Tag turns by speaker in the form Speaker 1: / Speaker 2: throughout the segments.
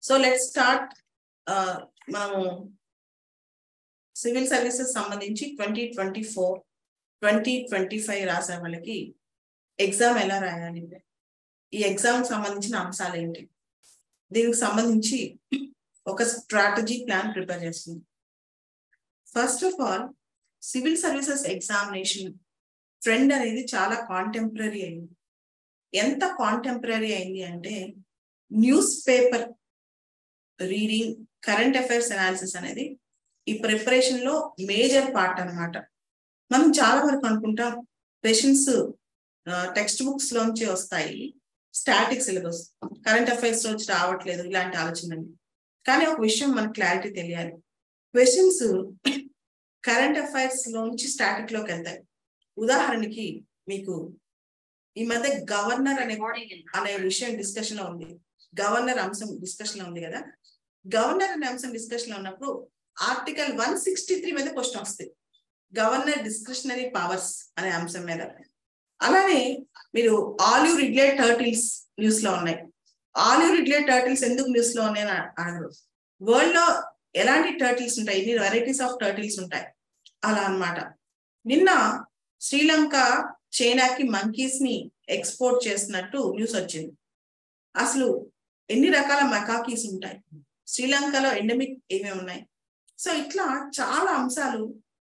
Speaker 1: So let's start. మనము civil services సంబంధించి 2024-2025 రాసే వాళ్ళకి ఎగ్జామ్ ఎలా రాయాలి, ఈ ఎగ్జామ్ సంబంధించిన అంశాలు ఏంటి, దీనికి సంబంధించి ఒక స్ట్రాటజీ ప్లాన్ ప్రిపేర్ చేస్తుంది. First of all, civil services examination trend అనేది చాలా కాంటెంపరీ అయింది. ఎంత కాంటెంపరీ అయింది అంటే news paper reading, current affairs analysis అనేది ఈ ప్రిపరేషన్ లో మేజర్ పార్ట్ అన్నమాట. మనం చాలా వరకు అనుకుంటాం క్వశ్చన్స్ టెక్స్ట్ బుక్స్ లోంచి వస్తాయి, స్టాటిక్ సిలబస్, కరెంట్ అఫైర్స్ నుంచి రావట్లేదు, ఇలాంటి ఆలోచనలు. కానీ ఒక విషయం మనకు క్లారిటీ తెలియాలి, క్వశ్చన్స్ కరెంట్ అఫైర్స్ లోంచి స్టాటిక్ లోకి వెళ్తాయి. ఉదాహరణకి మీకు ఈ మధ్య గవర్నర్ అనే విషయం డిస్కషన్ లో ఉంది, గవర్నర్ అంశం డిస్కషన్ లో ఉంది కదా. గవర్నర్ అనే అంశం డిస్కషన్ లో ఉన్నప్పుడు ఆర్టికల్ 163 మీద క్వశ్చన్ వస్తాయి, గవర్నర్ డిస్క్రిషనరీ పవర్స్ అనే అంశం మీద. అలానే మీరు ఆలివ్ రిగ్లేట్ టర్టిల్స్ న్యూస్ లో ఉన్నాయి. ఆలివ్ రిగ్లేట్ టర్టిల్స్ ఎందుకు న్యూస్ లో ఉన్నాయని అడగరు. వరల్డ్ లో ఎలాంటి టర్టిల్స్ ఉంటాయి, ఇన్ని వెరైటీస్ ఆఫ్ టర్టిల్స్ ఉంటాయి, అలా అన్నమాట. నిన్న శ్రీలంక చైనాకి మంకీస్ ని ఎక్స్పోర్ట్ చేస్తున్నట్టు న్యూస్ వచ్చింది. అసలు ఎన్ని రకాల మకాకీస్ ఉంటాయి, శ్రీలంకలో ఎండమిక్ ఏమేమి ఉన్నాయి. సో ఇట్లా చాలా అంశాలు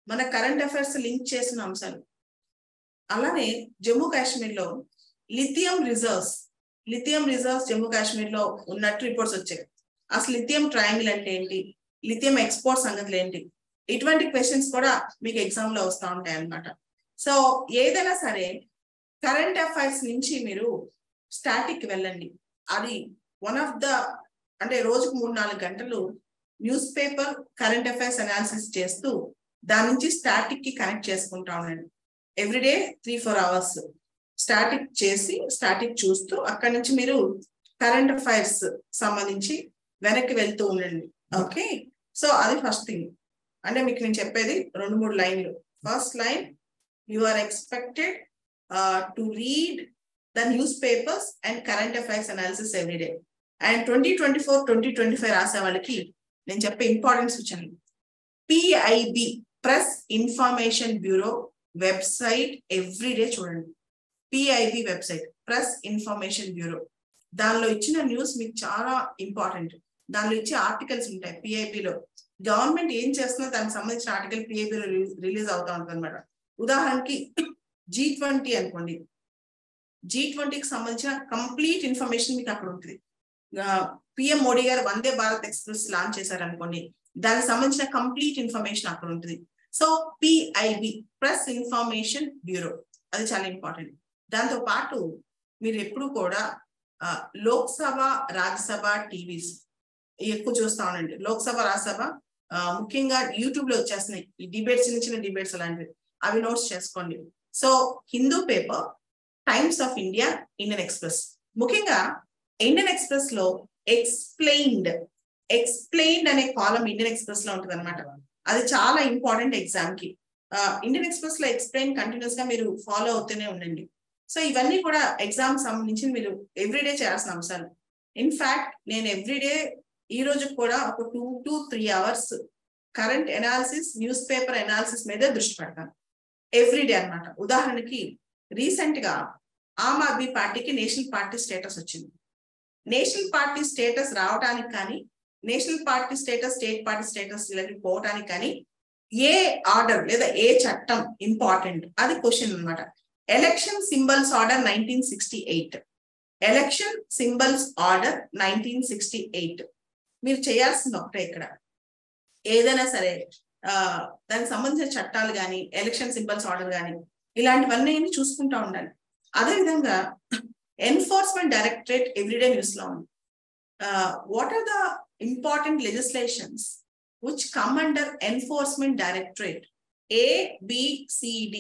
Speaker 1: మన కరెంట్ అఫైర్స్ లింక్ చేసిన అంశాలు. అలానే జమ్మూ కాశ్మీర్ లో లిథియం రిజర్వ్స్ జమ్మూ కాశ్మీర్ లో ఉన్నట్టు రిపోర్ట్స్ వచ్చాయి. అసలు లిథియం ట్రయాంగిల్ అంటే ఏంటి, లిథియం ఎక్స్పోర్ట్ సంగతులు ఏంటి, ఇటువంటి క్వశ్చన్స్ కూడా మీకు ఎగ్జామ్ లో వస్తూ ఉంటాయి అన్నమాట. సో ఏదైనా సరే కరెంట్ అఫైర్స్ నుంచి మీరు స్టాటిక్ వెళ్ళండి. అది వన్ ఆఫ్ ద, అంటే రోజుకు 3-4 గంటలు news paper current affairs analysis చేస్తూ దాని నుంచి స్టాటిక్ కి కనెక్ట్ చేసుకుంటా ఉండండి. ఎవ్రీడే 3-4 అవర్స్ స్టాటిక్ చేసి స్టాటిక్ చూస్తూ అక్కడి నుంచి మీరు కరెంట్ అఫైర్స్ సంబంధించి వెనక్కి వెళ్తూ ఉండండి. ఓకే, సో అది ఫస్ట్ థింగ్. అంటే మీకు నేను చెప్పేది 2-3 లైన్లు. First line, you are expected to read the newspapers and current affairs analysis every day. And 2024-2025 రాసే వాళ్ళకి నేను చెప్పే ఇంపార్టెంట్ సూచనలు, PIB press information bureau website everyday చూడండి. PIB website, press information bureau, దానిలో ఇచ్చిన న్యూస్ మీకు చాలా ఇంపార్టెంట్. దానిలో ఇచ్చే ఆర్టికల్స్ ఉంటాయి. PIB లో గవర్నమెంట్ ఏం చేస్తుందో దానికి సంబంధించిన ఆర్టికల్ PIB లో రిలీజ్ అవుతా ఉంటుంది అనమాట. ఉదాహరణకి G20 అనుకోండి, G20కి సంబంధించిన కంప్లీట్ ఇన్ఫర్మేషన్ మీకు అక్కడ ఉంటుంది. PM మోడీ గారు వందే భారత్ ఎక్స్ప్రెస్ లాంచ్ చేశారు అనుకోండి, దానికి సంబంధించిన కంప్లీట్ ఇన్ఫర్మేషన్ అక్కడ ఉంటుంది. So PIB press information bureau, అది చాలా ఇంపార్టెంట్. దాంతో పాటు మీరు ఎప్పుడు కూడా లోక్సభ రాజ్యసభ టీవీస్ ఎక్కువ చూస్తా ఉండండి. లోక్సభ రాజ్యసభ ముఖ్యంగా యూట్యూబ్ లో వచ్చేస్తున్నాయి ఈ డిబేట్స్, చిన్న డిబేట్స్ అలాంటివి, అవి నోట్స్ చేసుకోండి. So Hindu paper, times of India, Indian express. ముఖ్యంగా ఇండియన్ ఎక్స్ప్రెస్ లో ఎక్స్ప్లెయిన్డ్ అనే కాలం ఇండియన్ ఎక్స్ప్రెస్ లో ఉంటుంది అనమాట. అది చాలా ఇంపార్టెంట్ ఎగ్జామ్ కి. ఇండియన్ ఎక్స్ప్రెస్ లో ఎక్స్ప్లెయిన్ కంటిన్యూస్ గా మీరు ఫాలో అవుతూనే ఉండండి. సో ఇవన్నీ కూడా ఎగ్జామ్ సంబంధించి మీరు ఎవ్రీడే చేయాల్సిన అంశాలు. ఇన్ఫాక్ట్ నేను ఎవ్రీడే ఈ రోజు కూడా ఒక 2 to 3 hours current analysis, news paper analysis మీద దృష్టి పెడతాను ఎవ్రీడే అన్నమాట. ఉదాహరణకి రీసెంట్ గా ఆమ్ ఆద్మీ పార్టీకి నేషనల్ పార్టీ స్టేటస్ వచ్చింది. నేషనల్ పార్టీ స్టేటస్ రావడానికి కానీ, national party status, state party status పోవటానికి కానీ ఏ ఆర్డర్ లేదా ఏ చట్టం ఇంపార్టెంట్, అది క్వశ్చన్ అనమాట. Election symbols order 1968, election symbols order 1968. మీరు చేయాల్సింది ఒకటే, ఇక్కడ ఏదైనా సరే దానికి సంబంధించిన చట్టాలు కానీ, ఎలక్షన్ సింబల్స్ ఆర్డర్ కానీ, ఇలాంటివన్నీ చూసుకుంటా ఉండాలి. అదేవిధంగా ఎన్ఫోర్స్మెంట్ డైరెక్టరేట్ ఎవ్రీడే న్యూస్ లో ఉంది. What are the important legislations which come under enforcement directorate? ABCD.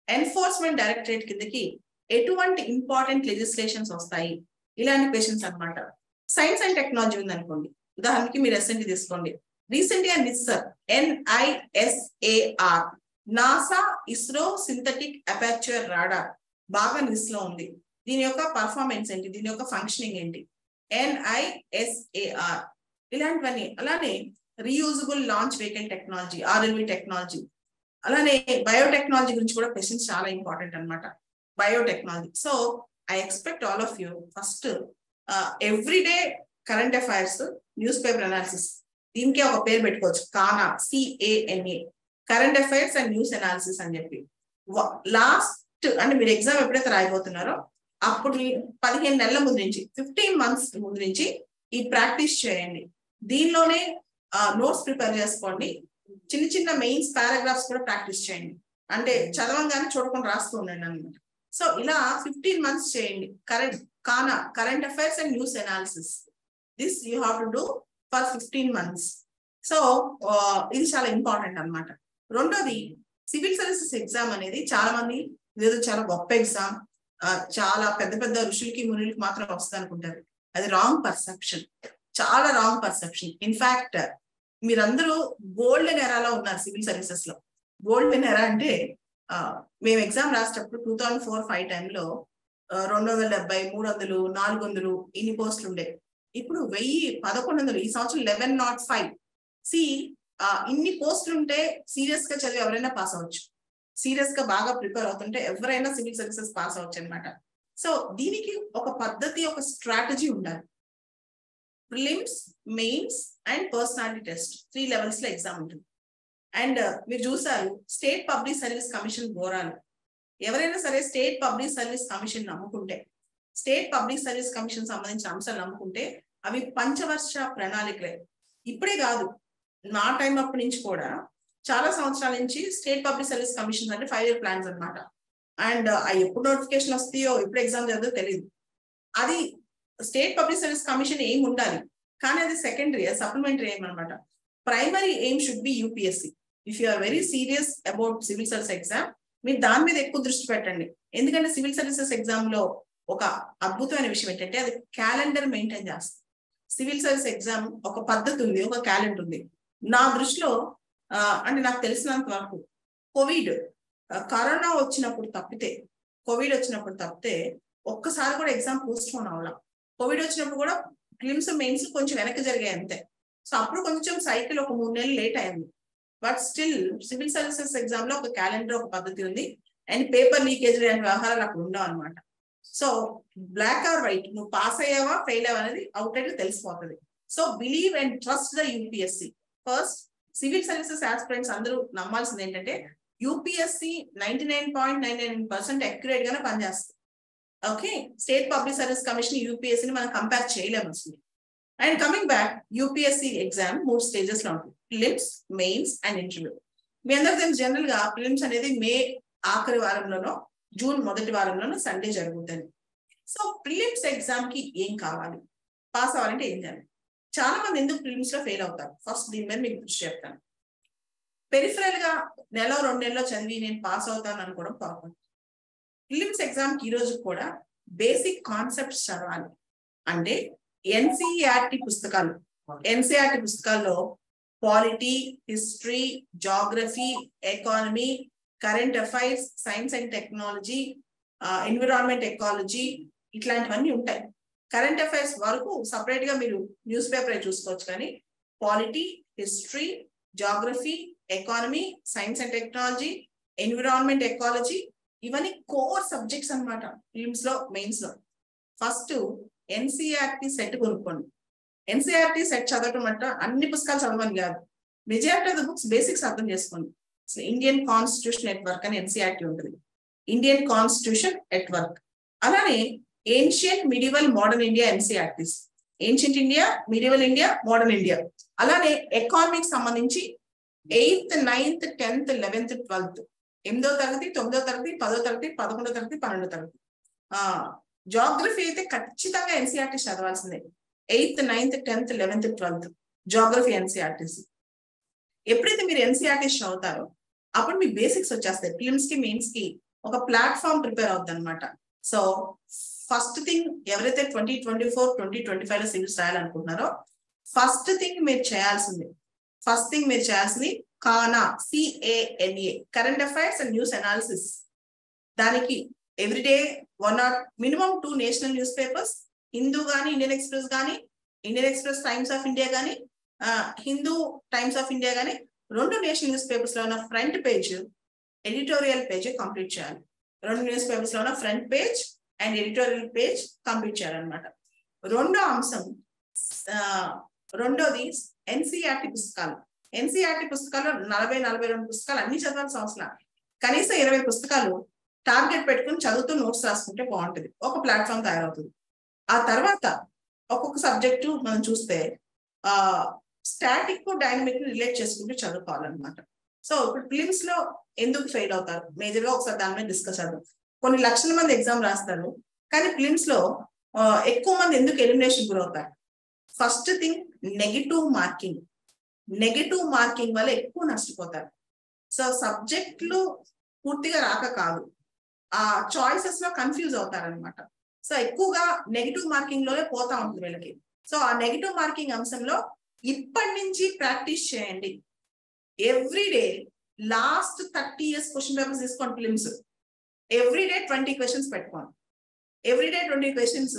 Speaker 1: Enforcement directorate కిందకి ఎటువంటి ఇంపార్టెంట్ లెజిస్లేషన్స్ వస్తాయి, ఇలాంటి క్వశ్చన్స్ అన్నమాట. సైన్స్ అండ్ టెక్నాలజీ ఉంది అనుకోండి, ఉదాహరణకి మీరు SNT తీసుకోండి. రీసెంట్ గా NISAR, NISAR, NASA ISRO synthetic aperture radar బాగా న్యూస్ లో ఉంది. దీని యొక్క పర్ఫార్మెన్స్ ఏంటి, దీని యొక్క ఫంక్షనింగ్ ఏంటి? NISAR ఇలాంటివన్నీ. అలానే reusable launch vehicle technology, RLV technology, అలానే బయోటెక్నాలజీ గురించి కూడా క్వశ్చన్స్ చాలా ఇంపార్టెంట్ అనమాట. Biotechnology. So I expect all of you first everyday current affairs, news paper analysis, దీనికే ఒక పేరు పెట్టుకోవచ్చు, కానా, CANA, current affairs and news analysis అని చెప్పి. లాస్ట్ అంటే మీరు ఎగ్జామ్ ఎప్పుడైతే రాయబోతున్నారో అప్పుడు 15 నెలల ముందు నుంచి, 15 months ముందు నుంచి ఈ ప్రాక్టీస్ చేయండి. దీనిలోనే నోట్స్ ప్రిపేర్ చేసుకోండి. చిన్న చిన్న మెయిన్స్ పారాగ్రాఫ్స్ కూడా ప్రాక్టీస్ చేయండి. అంటే చదవంగానే చూడకుండా రాస్తూ ఉండండి అనమాట. సో ఇలా 15 months చేయండి. Current affairs and news analysis, this you have to do for 15 months. So ఇది చాలా ఇంపార్టెంట్ అనమాట. రెండోది, సివిల్ సర్వీసెస్ ఎగ్జామ్ అనేది చాలా మంది ఇదేదో చాలా గొప్ప ఎగ్జామ్, చాలా పెద్ద పెద్ద ఋషులకి మునులకి మాత్రం వస్తుంది అనుకుంటారు. అది రాంగ్ పర్సెప్షన్, చాలా రాంగ్ పర్సెప్షన్. ఇన్ఫాక్ట్ మీరందరూ గోల్డెన్ ఎరాలో ఉన్నారు సివిల్ సర్వీసెస్ లో. గోల్డెన్ ఎరా అంటే మేము ఎగ్జామ్ రాసేటప్పుడు 2004-05 టైంలో 270, 300, 400 ఇన్ని పోస్టులు ఉండే. ఇప్పుడు 1000, 1100, ఈ సంవత్సరం 1105. ఇన్ని పోస్టులు ఉంటే సీరియస్ గా చదివి ఎవరైనా పాస్ అవ్వచ్చు. సీరియస్ గా బాగా ప్రిపేర్ అవుతుంటే ఎవరైనా సివిల్ సర్వీసెస్ పాస్ అవ్వచ్చు అనమాట. సో దీనికి ఒక పద్ధతి, ఒక స్ట్రాటజీ ఉండాలి. Prelims, mains and personality test 3 levels లో ఎగ్జామ్ ఉంటుంది. అండ్ మీరు చూసారు స్టేట్ పబ్లిక్ సర్వీస్ కమిషన్ ఘోరాలు. ఎవరైనా సరే స్టేట్ పబ్లిక్ సర్వీస్ కమిషన్ నమ్ముకుంటే, స్టేట్ పబ్లిక్ సర్వీస్ కమిషన్ సంబంధించిన అంశాలు నమ్ముకుంటే అవి పంచవర్ష ప్రణాళికలే. ఇప్పుడే కాదు, నా టైం అప్పటి నుంచి కూడా చాలా సంవత్సరాల నుంచి స్టేట్ పబ్లిక్ సర్వీస్ కమిషన్ అంటే 5-year plans అనమాట. అండ్ ఎప్పుడు నోటిఫికేషన్ వస్తాయో, ఎప్పుడు ఎగ్జామ్ జరుగుతుందో తెలియదు. అది స్టేట్ పబ్లిక్ సర్వీస్ కమిషన్ ఏం ఉండాలి, కానీ అది సెకండరీ, సప్లిమెంటరీ ఎయిమ్ అనమాట. Primary aim should be UPSC. If you are very serious about civil service exam, మీరు దాని మీద ఎక్కువ దృష్టి పెట్టండి. ఎందుకంటే సివిల్ సర్వీసెస్ ఎగ్జామ్ లో ఒక అద్భుతమైన విషయం ఏంటంటే అది క్యాలెండర్ మెయింటైన్ చేస్తుంది. సివిల్ సర్వీస్ ఎగ్జామ్ ఒక పద్ధతి ఉంది, ఒక క్యాలెండర్ ఉంది. నా దృష్టిలో అంటే నాకు తెలిసినంత వరకు కరోనా వచ్చినప్పుడు తప్పితే, కోవిడ్ వచ్చినప్పుడు తప్పితే ఒక్కసారి కూడా ఎగ్జామ్ పోస్ట్ పోన్ అవ్వాల. కోవిడ్ వచ్చినప్పుడు కూడా ప్రిలిమ్స్, మెయిన్స్ కొంచెం వెనక్కి జరిగాయి అంతే. సో అప్పుడు కొంచెం సైకిల్ ఒక 3 నెలలు లేట్ అయింది. But still civil services exam లో ఒక క్యాలెండర్, ఒక పద్ధతి ఉంది. అండ్ పేపర్ లీకేజ్ లాంటి వ్యవహారాలు అక్కడ ఉండవు అనమాట. సో బ్లాక్ ఆర్ వైట్, నువ్వు పాస్ అయ్యావా ఫెయిల్ అయ్యావా అనేది అవుట్ రైట్ తెలిసిపోతుంది. So believe and trust the UPSC. First civil services aspirants అందరూ నమ్మాల్సింది ఏంటంటే UPSC 99.99% అక్యురేట్ గానే పనిచేస్తుంది. Okay, state public service commission UPSC ని మనం కంపేర్ చేయలేము అసలు. And coming back, UPSC exam 3 stages లో ఉంటుంది: ప్రిలిమ్స్, మెయిన్స్ అండ్ ఇంటర్వ్యూ. మీ అందరూ తెలుసు జనరల్ గా ప్రిలిమ్స్ అనేది మే ఆఖరి వారంలోనో, జూన్ మొదటి వారంలోనో సండే జరుగుతుంది. సో ప్రిలిమ్స్ ఎగ్జామ్ కి ఏం కావాలి, పాస్ అవ్వాలంటే ఏం చేయాలి? చాలా మంది ఎందుకు ప్రిలిమ్స్ లో ఫెయిల్ అవుతారు? ఫస్ట్ దీని మీద మీకు దృష్టి చెప్తాను. పెరిఫరల్ గా 1-2 నెలల్లో చదివి నేను పాస్ అవుతాను అనుకోవడం పొరపాటు. ప్రిలిమ్స్ ఎగ్జామ్ కి ఈ రోజు కూడా బేసిక్ కాన్సెప్ట్స్ చదవాలి. అంటే NCERT పుస్తకాల్లో polity, history, geography, economy, current affairs, science and technology, environment ecology, ఇట్లాంటివన్నీ ఉంటాయి. కరెంట్ అఫైర్స్ వరకు సపరేట్ గా మీరు న్యూస్ పేపర్ చూసుకోవచ్చు. కానీ polity, history, geography, economy, science and technology, environment ecology, ఇవన్నీ కోర్ సబ్జెక్ట్స్ అనమాట ప్రిలిమ్స్ లో, మెయిన్స్ లో. ఫస్ట్ NCERT సెట్ కొనుక్కోండి. NCERT సెట్ చదవటం అంటే అన్ని పుస్తకాలు చదవని కాదు, majority of the books basics అర్థం చేసుకోండి. ఇండియన్ కాన్స్టిట్యూషన్ ఎట్ వర్క్ అని NCERT ఉంటుంది. Indian constitution at work. అలానే ancient, medieval, modern India NCERTs. Ancient India, medieval India, modern India. అలానే ఎకానమీకి సంబంధించి 8th, 9th, 10th, 11th, 12th, 8వ తరగతి, 9వ తరగతి, 10వ తరగతి, 11వ తరగతి, 12వ తరగతి. జాగ్రఫీ అయితే ఖచ్చితంగా NCERT చదవాల్సిందే. 8th, 9th, 10th, 11th, 12th geography NCERTs. ఎప్పుడైతే మీరు NCERT చదువుతారో అప్పుడు మీ బేసిక్స్ వచ్చేస్తాయి. ప్రిలిమ్స్ కి, మెయిన్స్ కి ఒక ప్లాట్ఫామ్ ప్రిపేర్ అవుతుంది అనమాట. సో ఫస్ట్ థింగ్, ఎవరైతే 2024, 2025 సివిల్స్ రాయాలనుకుంటున్నారో ఫస్ట్ థింగ్ మీరు చేయాల్సింది కానా, CANA, current affairs and news analysis. దానికి everyday 1 or minimum 2 national news papers, Hindu కానీ, ఇండియన్ ఎక్స్ప్రెస్ కానీ, Indian Express Times of India కానీ హిందూ టైమ్స్ ఆఫ్ ఇండియా కానీ 2 నేషనల్ న్యూస్ పేపర్స్ లో ఉన్న front page editorial page complete చేయాలి. 2 న్యూస్ పేపర్స్ లో ఉన్న front page and editorial page complete చేయాలన్నమాట. రెండోది ఎన్సీఆర్టీ పుస్తకాలు. ఎన్సీఆర్టీ పుస్తకాలు 40-42 పుస్తకాలు అన్ని చదవాల్సిన అవసరం, కనీసం 20 పుస్తకాలు టార్గెట్ పెట్టుకుని చదువుతూ నోట్స్ రాసుకుంటే బాగుంటుంది, ఒక ప్లాట్ఫామ్ తయారవుతుంది. ఆ తర్వాత ఒక్కొక్క సబ్జెక్టు మనం చూస్తే స్టాటిక్ డైనమిక్ రిలేట్ చేసుకుంటూ చదువుకోవాలన్నమాట. సో ఇప్పుడు ఫిలిమ్స్ లో ఎందుకు ఫెయిల్ అవుతారు మేజర్ గా ఒకసారి దాని మీద డిస్కస్ చేద్దాం. కొన్ని లక్షల మంది ఎగ్జామ్ రాస్తారు, కానీ ఫిలిమ్స్ లో ఎక్కువ మంది ఎందుకు ఎలిమినేషన్ గురవుతారు? First thing negative marking. Negative marking వల్ల ఎక్కువ నష్టపోతారు. సో సబ్జెక్టులు పూర్తిగా రాక కాదు, ఆ చాయిసెస్ లో కన్ఫ్యూజ్ అవుతారనమాట. సో ఎక్కువగా నెగిటివ్ మార్కింగ్ లోనే పోతా ఉంటుంది వీళ్ళకి. సో ఆ నెగిటివ్ మార్కింగ్ అంశంలో ఇప్పటి నుంచి ప్రాక్టీస్ చేయండి. Everyday last 30 years question papers తీసుకోండి ఫిలిమ్స్. ఎవ్రీడే 20 questions పెట్టుకోండి. Everyday 20 questions,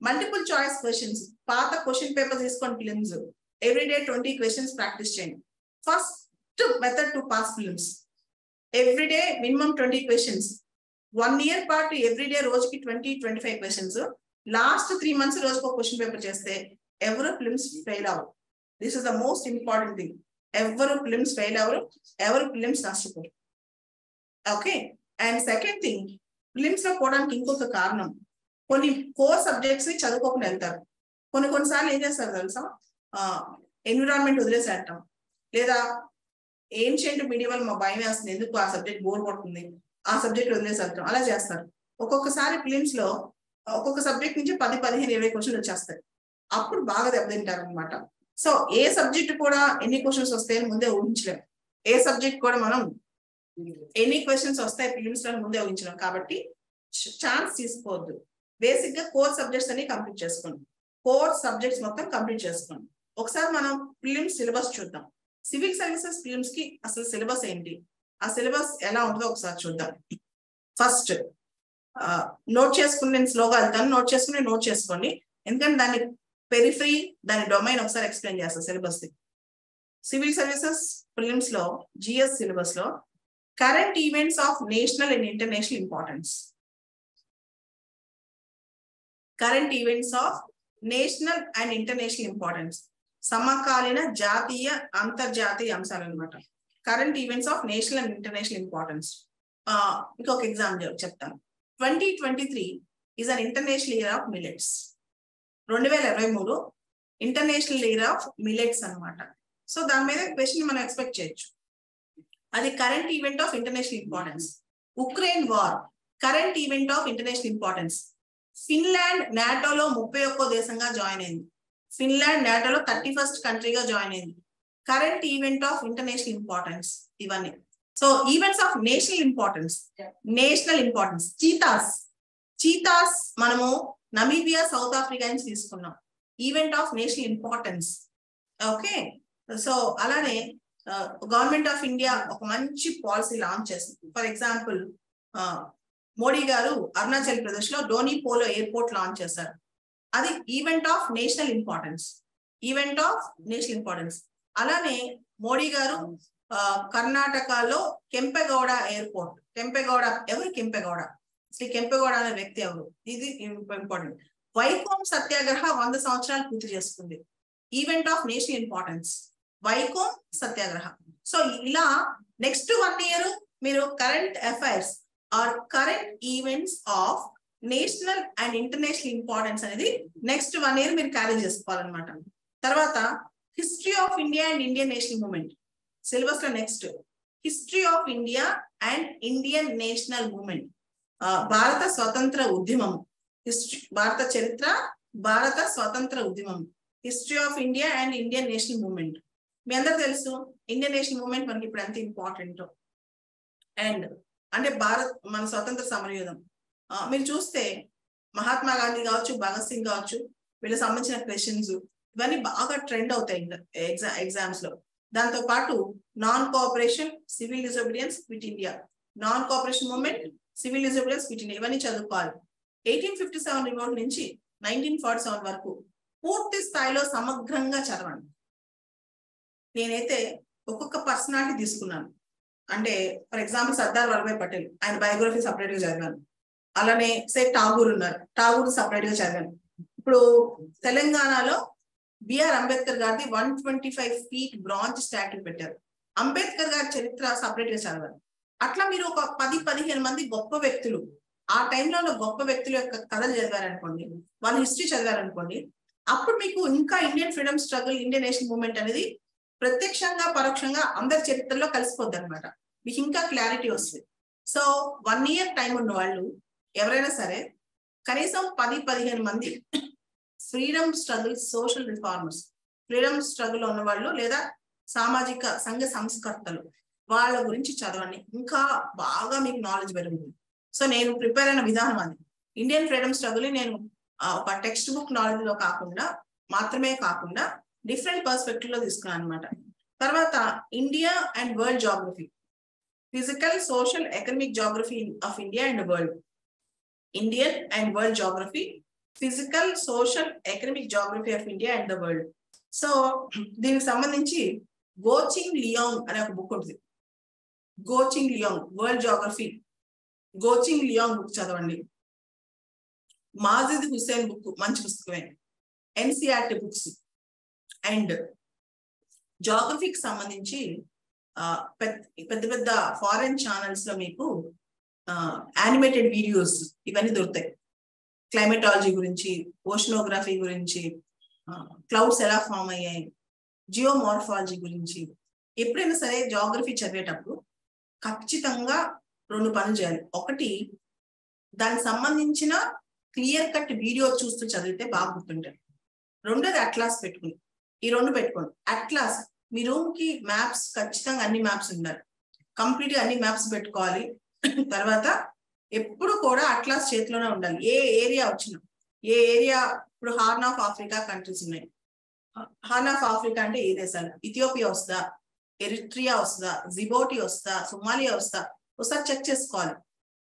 Speaker 1: multiple choice questions, పాత క్వశ్చన్ పేపర్ తీసుకోండి ఫిలిమ్స్. ఎవ్రీడే 20 questions ప్రాక్టీస్ చేయండి. First method to pass films. Everyday minimum 20 questions. 1 year పాటు ఎవ్రీడే రోజుకి 20-25 questions. లాస్ట్ 3 months రోజుకు ఒక question paper చేస్తే ఎవరు ఫిలిమ్స్ ఫెయిల్ అవ్వరు. This is the most important thing. ఎవరు ఫిలిమ్స్ ఫెయిల్ అవ్వరు, ఎవరు ఫిలిమ్స్ నష్టపోరు. Okay. And second thing, films లో పోవడానికి ఇంకొక కారణం, కొన్ని కోర్ సబ్జెక్ట్స్ ని చదువుకోకుండా వెళ్తారు. కొన్నిసార్లు ఏం చేస్తారు తెలుసా, ఎన్విరాన్మెంట్ వదిలేసేయటం, లేదా ఏన్షియంట్ మీడియం మా భయం వేస్తుంది, ఎందుకు ఆ సబ్జెక్ట్ బోర్ కొడుతుంది, ఆ సబ్జెక్ట్ వదిలేసేయటం, అలా చేస్తారు. ఒక్కొక్కసారి ఫిలిమ్స్ లో ఒక్కొక్క సబ్జెక్ట్ నుంచి 10-15-20 questions వచ్చేస్తాయి. అప్పుడు బాగా దెబ్బతింటారు అనమాట. సో ఏ సబ్జెక్ట్ కూడా ఎన్ని క్వశ్చన్స్ వస్తాయని ముందే ఊహించలేము. ఏ సబ్జెక్ట్ కూడా మనం ఎన్ని క్వశ్చన్స్ వస్తాయి ఫిలిమ్స్ లో ముందే ఊహించలేం. కాబట్టి ఛాన్స్ తీసుకోవద్దు. బేసిక్ గా కోర్ సబ్జెక్ట్స్ అన్ని కంప్లీట్ చేసుకోండి. కోర్ సబ్జెక్ట్స్ మొత్తం కంప్లీట్ చేసుకోండి. ఒకసారి మనం ఫిలిమ్స్ సిలబస్ చూద్దాం. సివిల్ సర్వీసెస్ ఫిలిమ్స్ కి అసలు సిలబస్ ఏంటి, ఆ సిలబస్ ఎలా ఉంటుందో ఒకసారి చూద్దాం. ఫస్ట్ నోట్ చేసుకుని, నేను స్లోగా వెళ్తాను, నోట్ చేసుకోండి. ఎందుకంటే దాని పెరిఫరీ, దాని డొమైన్ ఒకసారి ఎక్స్ప్లెయిన్ చేస్తాను syllabus the. Civil services films లో జిఎస్ సిలబస్ లో current events of national and international importance. Current events of national and international importance, సమకాలీన జాతీయ అంతర్జాతీయ అంశాలు అనమాట. Current events of national and international importance. ఇంకొక ఎగ్జామ్ చెప్తాను. 2023 is an international year of millets. 2023 international year of millets అనమాట. So దాని మీద క్వశ్చన్ మనం ఎక్స్పెక్ట్ చేయొచ్చు. అది current event of international importance. Ukraine war current event of international importance. Finland నాటోలో 31వ దేశంగా జాయిన్ అయింది. ఫిన్లాండ్ నాటోలో 31st కంట్రీగా జాయిన్ అయింది. Current event of international importance ఇవన్నీ. So events of national importance. Cheetahs మనము నమీబియా, సౌత్ ఆఫ్రికా నుంచి తీసుకున్నాం. Event of national importance. Okay. So అలానే గవర్నమెంట్ ఆఫ్ ఇండియా ఒక మంచి పాలసీ లాంచ్ చేసింది. ఫర్ ఎగ్జాంపుల్ మోడీ గారు అరుణాచల్ ప్రదేశ్ లో డోని పోలో ఎయిర్పోర్ట్ లాంచ్ చేశారు. అది ఈవెంట్ ఆఫ్ నేషనల్ ఇంపార్టెన్స్. అలానే మోడీ గారు కర్ణాటకలో కెంపెగౌడ ఎయిర్పోర్ట్. ఎవరు కెంపెగౌడ? శ్రీ కెంపెగౌడ అనే వ్యక్తి ఎవరు? ఇది ఇంపార్టెంట్. వైకోమ్ సత్యాగ్రహ 100 సంవత్సరాలు పూర్తి చేసుకుంది. Event of national importance, Vaikom Satyagraha. So ఇలా నెక్స్ట్ 1 year మీరు current affairs or current events of national and international importance అనేది నెక్స్ట్ 1 year మీరు క్యారీ చేసుకోవాలన్నమాట. తర్వాత history of India and Indian national movement syllabus లో next history of India and Indian national movement. భారత స్వతంత్ర ఉద్యమం, భారత చరిత్ర, భారత స్వతంత్ర ఉద్యమం, history of India and Indian national movement. మీ అందరూ తెలుసు ఇండియన్ నేషనల్ మూవ్మెంట్ మనకి ఇప్పుడు ఎంత ఇంపార్టెంట్. అండ్ అంటే మన స్వతంత్ర సమరయోధం మీరు చూస్తే మహాత్మా గాంధీ కావచ్చు, భగత్ సింగ్ కావచ్చు, వీళ్ళకి సంబంధించిన క్వశ్చన్స్ ఇవన్నీ బాగా ట్రెండ్ అవుతాయి ఎగ్జామ్స్ లో. దాంతో పాటు non cooperation, civil disobedience quit India, non cooperation movement, civil disobedience quit India ఇవన్నీ చదువుకోవాలి. 1857 రివోల్ట్ నుంచి 1947 వరకు పూర్తి స్థాయిలో సమగ్రంగా చదవండి. నేనైతే ఒక్కొక్క పర్సనాలిటీ తీసుకున్నాను. అంటే ఫర్ ఎగ్జాంపుల్ సర్దార్ వల్లభాయ్ పటేల్, ఆయన బయోగ్రఫీ సపరేట్ గా చదివాను. అలానే ఠాగూర్ ఉన్నారు, ఠాగూర్ సపరేట్ గా చదివాను. ఇప్పుడు తెలంగాణలో బిఆర్ అంబేద్కర్ గారిది 125 feet బ్రాంజ్ స్టాట్యూ పెట్టారు. అంబేద్కర్ గారి చరిత్ర సపరేట్ గా చదవాలి. అట్లా మీరు ఒక 10-15 మంది గొప్ప వ్యక్తులు, ఆ టైంలో ఉన్న గొప్ప వ్యక్తుల యొక్క కథలు చదివారనుకోండి, వాళ్ళ హిస్టరీ చదివారనుకోండి, అప్పుడు మీకు ఇంకా Indian freedom struggle, Indian national movement అనేది ప్రత్యక్షంగా పరోక్షంగా అందరి చరిత్రలో కలిసిపోద్ది అనమాట. మీకు ఇంకా క్లారిటీ వస్తుంది. సో 1 year టైం ఉన్న వాళ్ళు ఎవరైనా సరే కనీసం 10-15 మంది freedom struggle, social reformers, freedom struggle ఉన్న వాళ్ళు లేదా సామాజిక సంఘ సంస్కర్తలు, వాళ్ళ గురించి చదవండి. ఇంకా బాగా మీకు నాలెడ్జ్ పెరుగుతుంది. సో నేను ప్రిపేర్ అయిన విధానం అది. ఇండియన్ ఫ్రీడమ్ స్ట్రగుల్ నేను ఒక టెక్స్ట్ బుక్ నాలెడ్జ్ లో మాత్రమే కాకుండా డిఫరెంట్ పర్స్పెక్టివ్ లో తీసుకున్నాను అనమాట. తర్వాత India and world geography, physical, social, economic geography of India and world. Indian and world geography, physical, social, economic geography of India and the world. So దీనికి సంబంధించి Goh Cheng Leong అనే ఒక బుక్ ఉంటుంది. Goh Cheng Leong world geography, Goh Cheng Leong book చదవండి. Majid Husain book మంచి పుస్తకమే. NCERT books and జాగ్రఫీకి సంబంధించి పెద్ద పెద్ద ఫారెన్ ఛానల్స్ లో మీకు యానిమేటెడ్ వీడియోస్ ఇవన్నీ దొరుకుతాయి. క్లైమేటాలజీ గురించి, ఓషనోగ్రఫీ గురించి, క్లౌడ్స్ ఎలా ఫామ్ అయ్యాయి, జియోమార్ఫాలజీ గురించి. ఎప్పుడైనా సరే జాగ్రఫీ చదివేటప్పుడు ఖచ్చితంగా 2 పనులు చేయాలి. ఒకటి, దానికి సంబంధించిన క్లియర్ కట్ వీడియో చూస్తూ చదివితే బాగా గుర్తుంటారు. రెండోది అట్లాస్ పెట్టుకుని, ఈ 2 పెట్టుకోండి. అట్లాస్, మీ రూమ్ కి మ్యాప్స్ ఖచ్చితంగా అన్ని మ్యాప్స్ ఉండాలి, కంప్లీట్ గా అన్ని మ్యాప్స్ పెట్టుకోవాలి. తర్వాత ఎప్పుడు కూడా అట్లాస్ చేతిలోనే ఉండాలి. ఏ ఏరియా వచ్చినా, ఏ ఏరియా, ఇప్పుడు హార్న్ ఆఫ్ ఆఫ్రికా కంట్రీస్ ఉన్నాయి. హార్న్ ఆఫ్ ఆఫ్రికా అంటే ఏ దేశాలు? ఇథియోపియా వస్తుందా, ఎరిట్రియా వస్తుందా, జిబౌటి వస్తుందా, సోమాలియా వస్తుందా, ఒకసారి చెక్ చేసుకోవాలి.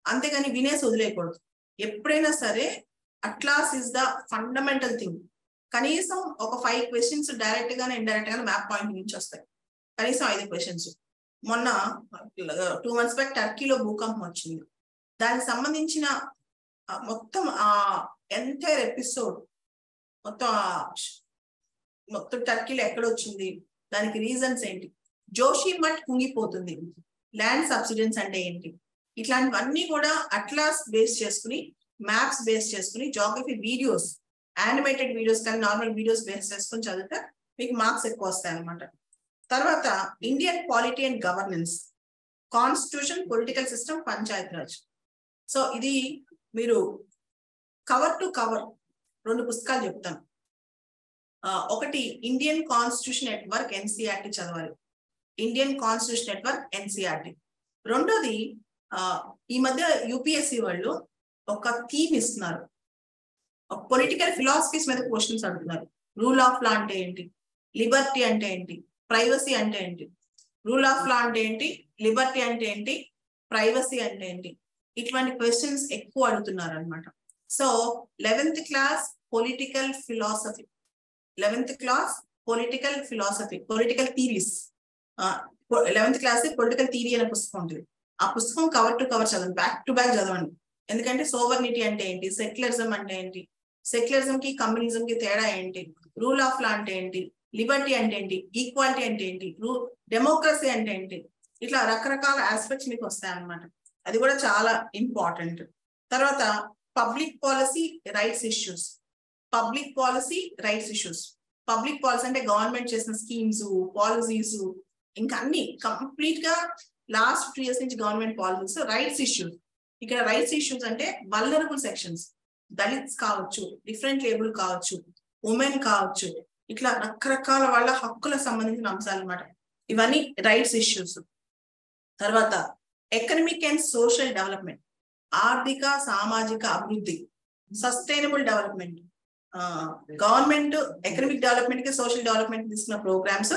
Speaker 1: అంతేగాని వినేసి వదిలేయకూడదు. ఎప్పుడైనా సరే atlas is the fundamental thing. కనీసం ఒక 5 questions డైరెక్ట్ గానే ఇండైరెక్ట్ గానే మ్యాప్ పాయింట్ నుంచి వస్తాయి. కనీసం 5 questions. మొన్న 2 months బ్యాక్ టర్కీలో భూకంపం వచ్చింది. దానికి సంబంధించిన మొత్తం ఎంటైర్ ఎపిసోడ్, మొత్తం టర్కీలో ఎక్కడ వచ్చింది, దానికి రీజన్స్ ఏంటి, జోషిమఠ్ కుంగిపోతుంది, ల్యాండ్ సబ్సిడెన్స్ అంటే ఏంటి, ఇట్లాంటివన్నీ కూడా అట్లాస్ బేస్ చేసుకుని, మ్యాప్స్ బేస్ చేసుకుని, జాగ్రఫీ వీడియోస్, యానిమేటెడ్ వీడియోస్ కానీ నార్మల్ వీడియోస్ బేస్ చేసుకుని చదివితే మీకు మార్క్స్ ఎక్కువ వస్తాయి అనమాట. తర్వాత Indian polity and governance, constitution, political system, Panchayat Raj. So ఇది మీరు కవర్ టు కవర్ 2 పుస్తకాలు చెప్తాను. ఒకటి ఇండియన్ కాన్స్టిట్యూషన్ నెట్వర్క్ ఎన్సిఆర్టీ చదవాలి, ఇండియన్ కాన్స్టిట్యూషన్ నెట్వర్క్ ఎన్సిఆర్టీ. రెండోది ఈ మధ్య యూపీఎస్సీ వాళ్ళు ఒక థీమ్ ఇస్తున్నారు, పొలిటికల్ ఫిలాసఫీస్ మీద క్వశ్చన్స్ అడుగుతున్నారు. రూల్ ఆఫ్ లా అంటే ఏంటి, లిబర్టీ అంటే ఏంటి, ప్రైవసీ అంటే ఏంటి, రూల్ ఆఫ్ లా అంటే ఏంటి, లిబర్టీ అంటే ఏంటి, ప్రైవసీ అంటే ఏంటి, ఇటువంటి క్వశ్చన్స్ ఎక్కువ అడుగుతున్నారు అనమాట. So 11th class political philosophy, 11th class political philosophy, political theories, 11th class political theory అనే పుస్తకం ఉంటుంది. ఆ పుస్తకం కవర్ టు కవర్ చదవండి, బ్యాక్ టు బ్యాక్ చదవండి. ఎందుకంటే సోవర్నిటీ అంటే ఏంటి, సెక్యులరిజం అంటే ఏంటి, సెక్యులరిజం కి కమ్యూనిజం కి తేడా ఏంటి, రూల్ ఆఫ్ లా అంటే ఏంటి, లిబర్టీ అంటే ఏంటి, ఈక్వాలిటీ అంటే ఏంటి, డెమోక్రసీ అంటే ఏంటి, ఇట్లా రకరకాల ఆస్పెక్ట్స్ మీకు వస్తాయి అన్నమాట. అది కూడా చాలా ఇంపార్టెంట్. తర్వాత public policy rights issues, public policy rights issues. Public policy అంటే గవర్నమెంట్ చేసిన స్కీమ్స్, పాలసీస్, ఇంకా అన్ని కంప్లీట్ గా లాస్ట్ 2 years నుంచి గవర్నమెంట్ పాలసీస్. రైట్స్ ఇష్యూస్, ఇక్కడ రైట్స్ ఇష్యూస్ అంటే వల్నరబుల్ సెక్షన్స్, దళిత్స్ కావచ్చు, డిఫరెంట్ లేబుల్ కావచ్చు, ఉమెన్ కావచ్చు, ఇట్లా రకరకాల వాళ్ళ హక్కులకు సంబంధించిన అంశాలు అన్నమాట. ఇవన్నీ రైట్స్ ఇష్యూస్. తర్వాత ఎకనమిక్ అండ్ సోషల్ డెవలప్మెంట్, ఆర్థిక సామాజిక అభివృద్ధి, sustainable development. Government economic development కి సోషల్ డెవలప్మెంట్ తీసుకున్న ప్రోగ్రామ్స్,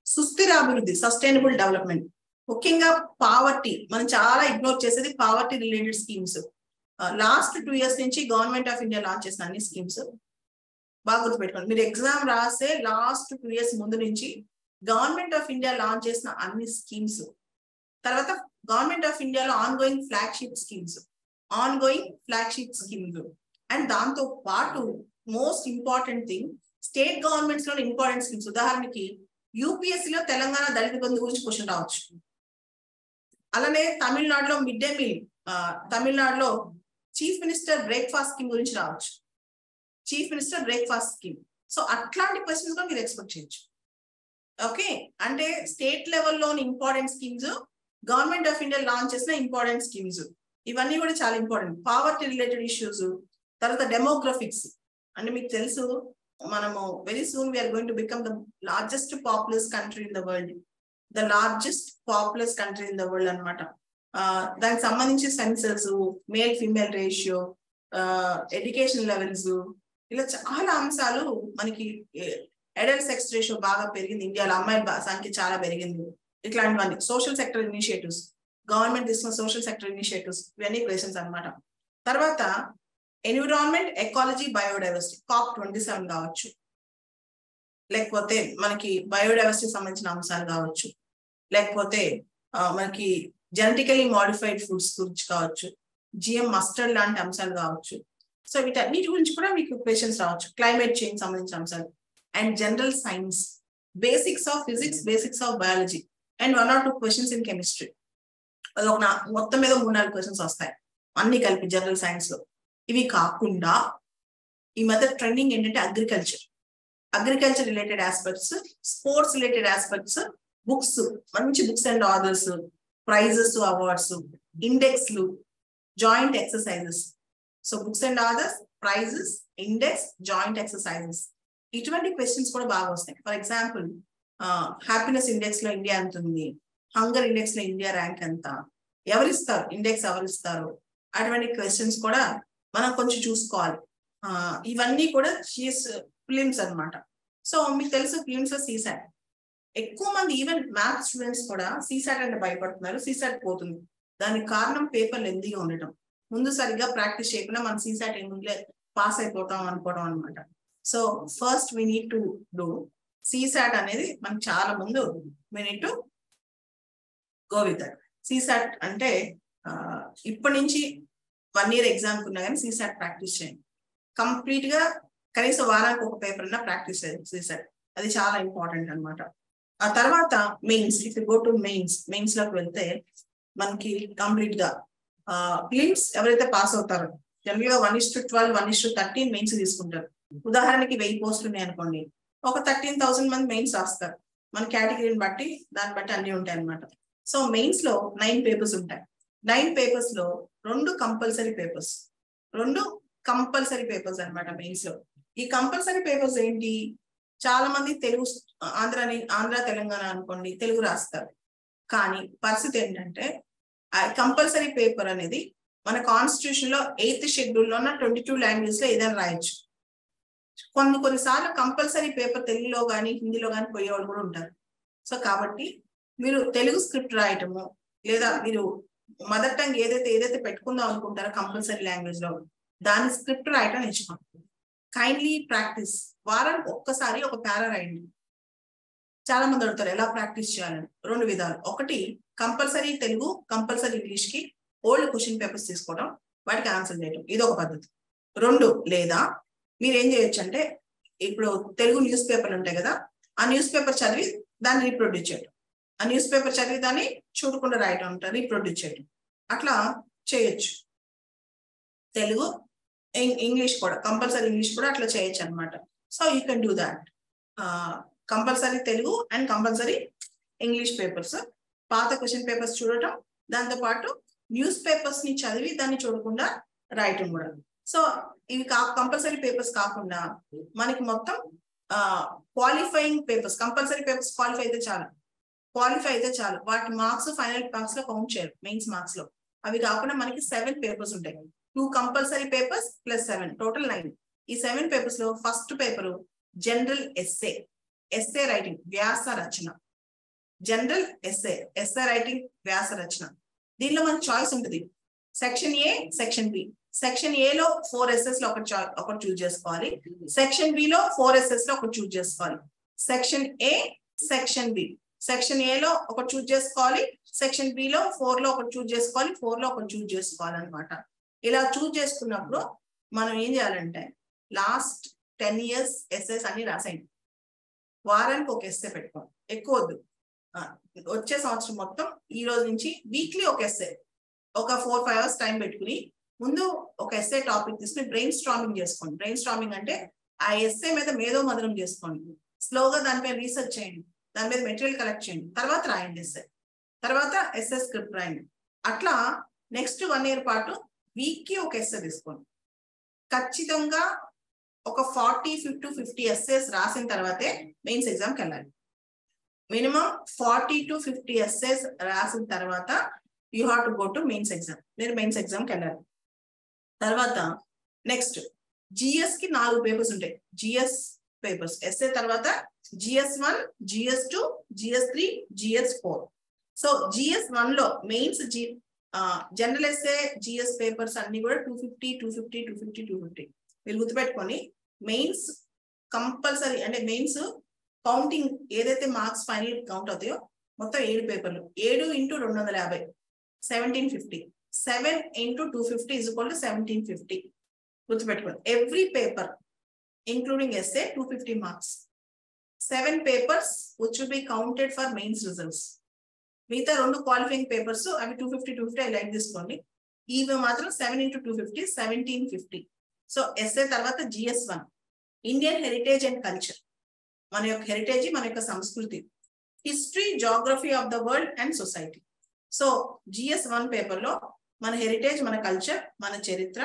Speaker 1: సుస్థిర అభివృద్ధి, సస్టైనబుల్ డెవలప్మెంట్. ముఖ్యంగా పావర్టీ, మనం చాలా ఇగ్నోర్ చేసేది poverty related schemes. Last 2 years నుంచి గవర్నమెంట్ ఆఫ్ ఇండియా లాంచ్ చేసిన అన్ని స్కీమ్స్ బాగా గుర్తుపెట్టుకోండి. మీరు ఎగ్జామ్ రాసే లాస్ట్ 2 years ముందు నుంచి గవర్నమెంట్ ఆఫ్ ఇండియా లాంచ్ చేసిన అన్ని స్కీమ్స్, తర్వాత గవర్నమెంట్ ఆఫ్ ఇండియాలో ఆన్గోయింగ్ ఫ్లాగ్షిప్ స్కీమ్స్ అండ్ దాంతో పాటు most important thing state governments లో ఇంపార్టెంట్ స్కీమ్స్. ఉదాహరణకి యూపీఎస్సీలో తెలంగాణ దళిత బంధు గురించి క్వశ్చన్ రావచ్చు. అలానే తమిళనాడులో మిడ్ డే మీల్, తమిళనాడులో చీఫ్ మినిస్టర్ బ్రేక్ఫాస్ట్ స్కీమ్ గురించి రావచ్చు. సో అట్లాంటి క్వశ్చన్స్ కూడా మీరు ఎక్స్పెక్ట్ చేయొచ్చు. ఓకే, అంటే స్టేట్ లెవెల్లోని important schemes, government of India launch చేసిన ఇంపార్టెంట్ స్కీమ్స్, ఇవన్నీ కూడా చాలా ఇంపార్టెంట్. పావర్టీ రిలేటెడ్ ఇష్యూస్, తర్వాత డెమోగ్రఫిక్స్. అంటే మీకు తెలుసు మనము very soon we're going to become the largest populous country in the world అనమాట. దానికి సంబంధించి census, male female ratio, education levels, ఇలా చాలా అంశాలు మనకి. అడల్ట్ సెక్స్ రేషియో బాగా పెరిగింది ఇండియాలో, అమ్మాయిల సంఖ్య చాలా పెరిగింది. ఇట్లాంటివన్నీ సోషల్ సెక్టర్ ఇనిషియేటివ్స్, గవర్నమెంట్ తీసుకున్న సోషల్ సెక్టర్ ఇనిషియేటివ్స్, ఇవన్నీ క్వశ్చన్స్ అనమాట. తర్వాత ఎన్విరాన్మెంట్, ఎకాలజీ, బయోడైవర్సిటీ COP27 కావచ్చు, లేకపోతే మనకి బయోడైవర్సిటీ సంబంధించిన అంశాలు కావచ్చు, లేకపోతే మనకి జెనెటికలీ మాడిఫైడ్ ఫుడ్స్ గురించి కావచ్చు, జిఎం మస్టర్డ్ లాంటి అంశాలు కావచ్చు. సో వీటన్నిటి గురించి కూడా మీకు క్వశ్చన్స్ రావచ్చు. క్లైమేట్ చేంజ్ సంబంధించిన అంశాలు and general science, basics of physics, basics of biology and 1 or 2 questions in chemistry. అదొక మొత్తం మీద 3-4 క్వశ్చన్స్ వస్తాయి అన్ని కలిపి జనరల్ సైన్స్ లో. ఇవి కాకుండా ఈ మధ్య ట్రెండింగ్ ఏంటంటే agriculture related aspects, sports related aspects, books, మంచి books and authors, prizes, awards, ఇండెక్స్లు, joint exercises. So books and authors, prizes, index, joint exercises, ఇటువంటి క్వశ్చన్స్ కూడా బాగా వస్తాయి. ఫర్ ఎగ్జాంపుల్ హ్యాపీనెస్ ఇండెక్స్ లో ఇండియా ఎంత ఉంది, హంగర్ ఇండెక్స్ లో ఇండియా ర్యాంక్ ఎంత, ఎవరిస్తారు ఇండెక్స్, ఎవరిస్తారు, అటువంటి క్వశ్చన్స్ కూడా మనం కొంచెం చూసుకోవాలి. ఇవన్నీ కూడా ఫిలిమ్స్ అనమాట. సో మీకు తెలుసు ఫిలిమ్స్ లో సీసాట్ ఎక్కువ మంది, ఈవెన్ మ్యాథ్స్ స్టూడెంట్స్ కూడా సీసాట్ అంటే భయపడుతున్నారు. సీసాట్ పోతుంది, దానికి కారణం పేపర్ లెంతీగా ఉండటం. ముందు సరిగ్గా ప్రాక్టీస్ చేయకుండా మనం సీసాట్ ఎందుకులే పాస్ అయిపోతాం అనుకోవడం అనమాట. So first we need to do CSAT అనేది మనకు చాలా ముందు we need to go with that. CSAT అంటే ఇప్పటి నుంచి 1 year ఎగ్జామ్ ఉన్నా కానీ సీసాట్ ప్రాక్టీస్ చేయండి. కంప్లీట్ గా కనీసం వారానికి ఒక పేపర్ అన్నా ప్రాక్టీస్ చేయండి సీసాట్. అది చాలా ఇంపార్టెంట్ అనమాట. ఆ తర్వాత mains, if you go to mains లోకి వెళ్తే మనకి కంప్లీట్ గా ఫిలిమ్స్ ఎవరైతే పాస్ అవుతారో జనరల్ గా 1:12, 1:13 మెయిన్స్ తీసుకుంటారు. ఉదాహరణకి 1000 పోస్టులు ఉన్నాయి అనుకోండి, ఒక 13,000 మంది మెయిన్స్ రాస్తారు. మన కేటగిరీని బట్టి దాన్ని బట్టి అన్ని ఉంటాయి అనమాట. సో మెయిన్స్ లో 9 పేపర్స్ ఉంటాయి. 9 పేపర్స్ లో 2 కంపల్సరీ పేపర్స్ అనమాట మెయిన్స్ లో. ఈ కంపల్సరీ పేపర్స్ ఏంటి, చాలా మంది తెలుగు, ఆంధ్ర తెలంగాణ అనుకోండి తెలుగు రాస్తారు. కానీ పరిస్థితి ఏంటంటే ఆ కంపల్సరీ పేపర్ అనేది మన కాన్స్టిట్యూషన్ లో 8th షెడ్యూల్ లో ఉన్న 22 లాంగ్వేజ్ లో ఏదైనా రాయొచ్చు. కొన్నిసార్లు కంపల్సరీ పేపర్ తెలుగులో కానీ హిందీలో కానీ పోయేవాళ్ళు కూడా ఉంటారు. సో కాబట్టి మీరు తెలుగు స్క్రిప్ట్ రాయటము, లేదా మీరు మదర్ టంగ్ ఏదైతే పెట్టుకుందాం అనుకుంటారో కంపల్సరీ లాంగ్వేజ్ లో దాని స్క్రిప్ట్ రాయటం నేర్చుకోండి. Kindly practice. వారానికి ఒక్కసారి ఒక పారా రాయండి. చాలా మంది అడుగుతారు ఎలా ప్రాక్టీస్ చేయాలని. 2 విధాలు. ఒకటి కంపల్సరీ తెలుగు, కంపల్సరీ ఇంగ్లీష్ కి ఓల్డ్ క్వశ్చన్ పేపర్స్ తీసుకోవడం, వాటికి ఆన్సర్ చేయడం, ఇది ఒక పద్ధతి. 2 లేదా మీరు ఏం చేయొచ్చు అంటే ఇప్పుడు తెలుగు న్యూస్ పేపర్లు ఉంటాయి కదా, ఆ న్యూస్ పేపర్ చదివి దాన్ని రీప్రొడ్యూస్ చేయడం, ఆ న్యూస్ పేపర్ చదివి దాన్ని చూడకుండా రాయటం ఉంటారు, రీప్రొడ్యూస్ చేయడం, అట్లా చేయొచ్చు. తెలుగు, ఇంగ్లీష్ కూడా, కంపల్సరీ ఇంగ్లీష్ కూడా అట్లా చేయొచ్చు అనమాట. So you can do that. Compulsory Telugu and compulsory English papers, పాత క్వశ్చన్ పేపర్స్ చూడటం, దాంతోపాటు న్యూస్ పేపర్స్ ని చదివి దాన్ని చూడకుండా రాయటం కూడా. సో ఇవి కంపల్సరీ పేపర్స్ కాకుండా మనకి మొత్తం qualifying papers, compulsory papers qualify అయితే చాలు, వాటి మార్క్స్ ఫైనల్ మార్క్స్ లో కౌంట్ చేయరు మెయిన్స్ మార్క్స్ లో. అవి కాకుండా మనకి 7 పేపర్స్ ఉంటాయి. 2 కంపల్సరీ పేపర్స్ ప్లస్ 7, టోటల్ 9. ఈ 7 పేపర్స్ లో first paper general essay writing, వ్యాస రచన. జనరల్ ఎస్సే రైటింగ్, వ్యాస రచన. దీనిలో మనకి చాయిస్ ఉంటుంది, section A, section B. Section A లో 4 ఎస్ఎస్ లో ఒకటి చూస్ చేసుకోవాలి. సెక్షన్ బి లో 4 ఎస్ఎస్ లో ఒకటి చూస్ చేసుకోవాలి. Section A, section B. Section A లో ఒకటి చూస్ చేసుకోవాలి, సెక్షన్ బి లో 4 లో ఒకటి చూస్ చేసుకోవాలి, 4 లో ఒకటి చూస్ చేసుకోవాలి అనమాట. ఇలా చూస్ చేసుకున్నప్పుడు మనం ఏం చేయాలంటే లాస్ట్ 10 years ఎస్ఎస్ అన్ని రాసేయండి. వారానికి ఒక ఎస్సే పెట్టుకోండి, ఎక్కువ వద్దు. వచ్చే సంవత్సరం మొత్తం ఈ రోజు నుంచి వీక్లీ ఒక ఎస్సే, ఒక 4-5 hours టైం పెట్టుకుని ముందు ఒక ఎస్సే టాపిక్ తీసుకుని బ్రెయిన్ స్ట్రామింగ్ చేసుకోండి. బ్రెయిన్ స్ట్రామింగ్ అంటే ఆ ఎస్సే మీద మేధో మదనం చేసుకోండి. స్లోగా దానిపై రీసెర్చ్ చేయండి, దాని మీద మెటీరియల్ కలెక్ట్ చేయండి, తర్వాత రాయండి ఎస్సే, తర్వాత ఎస్సే స్క్రిప్ట్ రాయండి. అట్లా నెక్స్ట్ 1 year పాటు వీక్ కి ఒక ఎస్సే తీసుకోండి. ఖచ్చితంగా ఒక 40 to 50 ఎస్సేస్ రాసిన తర్వాతే మెయిన్స్ ఎగ్జామ్కి వెళ్ళాలి. మినిమం 40 to 50 ఎస్సేస్ రాసిన తర్వాత you have to go to mains exam. మీరు మెయిన్స్ ఎగ్జామ్కి వెళ్ళాలి. తర్వాత నెక్స్ట్ జిఎస్ కి 4 పేపర్స్ ఉంటాయి. జిఎస్ పేపర్స్ ఎస్ఏ తర్వాత GS1, GS2, GS3, GS4. So GS1 లో mains general essay GS papers అన్ని కూడా 250, 250, 250, 250. మీరు గుర్తుపెట్టుకొని మెయిన్స్ కంపల్సరీ, అంటే మెయిన్స్ కౌంటింగ్ ఏదైతే మార్క్స్ ఫైనల్ కౌంట్ అవుతాయో మొత్తం 7 పేపర్లు, 7 × 250 1750. 7 × 250 is equal to 1750. గుర్తుపెట్టుకోండి. Every paper including essay 250 marks. 7 papers which will be counted for mains results. మిగతా 2 క్వాలిఫైయింగ్ పేపర్స్ అవి 250, 250 లైక్ తీసుకోండి. ఇవి మాత్రం 7 × 250 1750. సో ఎస్ఏ తర్వాత GS1 Indian heritage and culture, మన యొక్క హెరిటేజ్, మన యొక్క సంస్కృతి. History, geography of the world and society. So GS1 paper లో మన హెరిటేజ్, మన కల్చర్, మన చరిత్ర,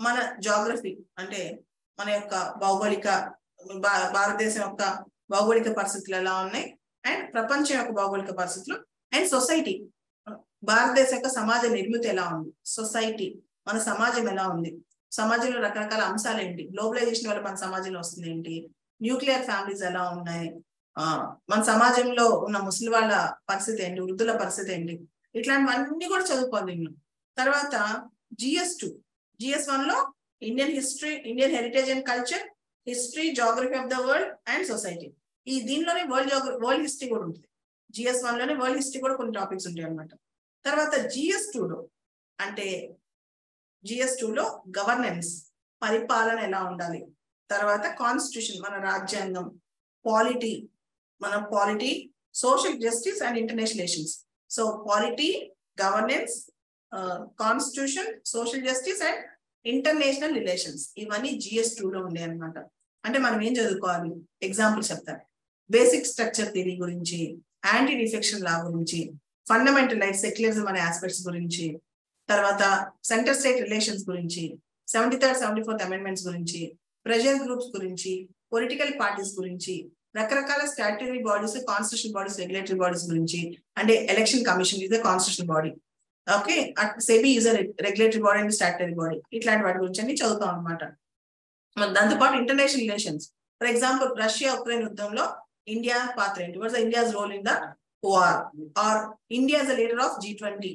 Speaker 1: మన జాగ్రఫీ అంటే మన యొక్క భౌగోళిక, భారతదేశం యొక్క భౌగోళిక పరిస్థితులు ఎలా ఉన్నాయి, అండ్ ప్రపంచం యొక్క భౌగోళిక పరిస్థితులు, అండ్ సొసైటీ, భారతదేశం యొక్క సమాజ నిర్మితి ఎలా ఉంది, సొసైటీ మన సమాజం ఎలా ఉంది, సమాజంలో రకరకాల అంశాలు ఏంటి, గ్లోబలైజేషన్ వల్ల మన సమాజంలో వస్తుంది ఏంటి, న్యూక్లియర్ ఫ్యామిలీస్ ఎలా ఉన్నాయి, మన సమాజంలో ఉన్న ముసలి వాళ్ళ పరిస్థితి ఏంటి, వృద్ధుల పరిస్థితి ఏంటి, ఇట్లాంటివన్నీ కూడా చదువుకోవాలి. తర్వాత GS2, GS1 లో Indian history, Indian heritage and culture, history, geography of the world and society. ఈ దీనిలోనే వరల్డ్ హిస్టరీ కూడా ఉంటుంది. GS1 లోనే వరల్డ్ హిస్టరీ కూడా కొన్ని టాపిక్స్ ఉంటాయి అనమాట. తర్వాత GS2 లో అంటే GS2 లో గవర్నెన్స్, పరిపాలన ఎలా ఉండాలి, తర్వాత కాన్స్టిట్యూషన్ మన రాజ్యాంగం, పాలిటీ మన polity, social justice and international relations. So polity, governance, constitution, social justice and international relations, ఇవన్నీ GS2 లో ఉండే అనమాట. అంటే మనం ఏం చదువుకోవాలి, ఎగ్జాంపుల్ చెప్తాను. బేసిక్ స్ట్రక్చర్ థియరీ గురించి, యాంటీ డిఫెక్షన్ లా గురించి, ఫండమెంటల్ రైట్స్, సెక్యులరిజం అనే ఆస్పెక్ట్స్ గురించి, తర్వాత సెంటర్ స్టేట్ రిలేషన్స్ గురించి, 73rd, 74th అమెండ్మెంట్స్ గురించి, ప్రెషర్ గ్రూప్స్ గురించి, పొలిటికల్ పార్టీస్ గురించి, రకరకాల statutory bodies, constitutional bodies, regulatory bodies గురించి, అంటే election commission is a constitutional body, okay, SEBI is a regulatory body and statutory body, ఇట్లాంటి వాటి గురించి అన్ని చదువుతాం అనమాట. దాంతోపాటు international relations, for example Russia Ukraine యుద్ధంలో ఇండియా పాత్ర ఏంటి, what's India's role in the war, or India is the leader of G20,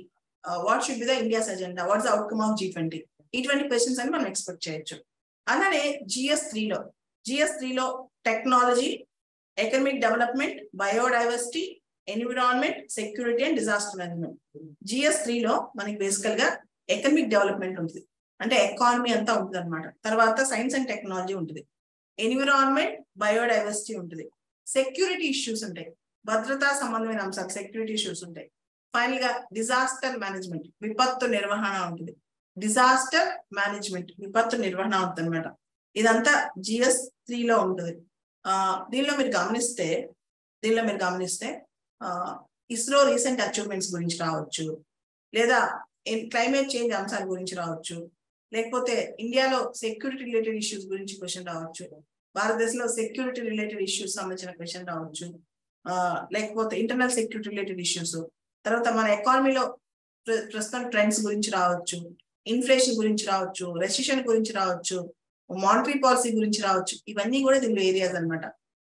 Speaker 1: what should be the India's agenda, what's the outcome of G20, ఇటువంటి questions అని మనం expect చేయొచ్చు. అలానే GS3 లో technology, economic development, biodiversity, environment, security and disaster management. GS3 లో మనకి బేసికల్ గా ఎకనామిక్ డెవలప్మెంట్ ఉంటుంది, అంటే ఎకానమీ అంతా ఉంటుంది అనమాట. తర్వాత సైన్స్ అండ్ టెక్నాలజీ ఉంటుంది, ఎన్విరాన్మెంట్, బయోడైవర్సిటీ ఉంటుంది, సెక్యూరిటీ ఇష్యూస్ ఉంటాయి, భద్రతా సంబంధమైన అంశాలు, సెక్యూరిటీ ఇష్యూస్ ఉంటాయి. ఫైనల్ గా డిజాస్టర్ మేనేజ్మెంట్, విపత్తు నిర్వహణ ఉంటుంది. డిజాస్టర్ మేనేజ్మెంట్, విపత్తు నిర్వహణ ఉంటుంది అనమాట. ఇదంతా GS3 లో ఉంటుంది. దీనిలో మీరు గమనిస్తే ఇస్రో రీసెంట్ అచీవ్మెంట్స్ గురించి రావచ్చు, లేదా క్లైమేట్ చేంజ్ అంశాల గురించి రావచ్చు, లేకపోతే ఇండియాలో సెక్యూరిటీ రిలేటెడ్ ఇష్యూస్ గురించి క్వశ్చన్ రావచ్చు, భారతదేశంలో సెక్యూరిటీ రిలేటెడ్ ఇష్యూస్ సంబంధించిన క్వశ్చన్ రావచ్చు, లేకపోతే ఇంటర్నల్ సెక్యూరిటీ రిలేటెడ్ ఇష్యూస్, తర్వాత మన ఎకానమీలో ప్రస్తుతం ట్రెండ్స్ గురించి రావచ్చు, ఇన్ఫ్లేషన్ గురించి రావచ్చు, రెసిషన్ గురించి రావచ్చు, మానిటరీ పాలసీ గురించి రావచ్చు. ఇవన్నీ కూడా దీనిలో ఏరియాస్ అనమాట.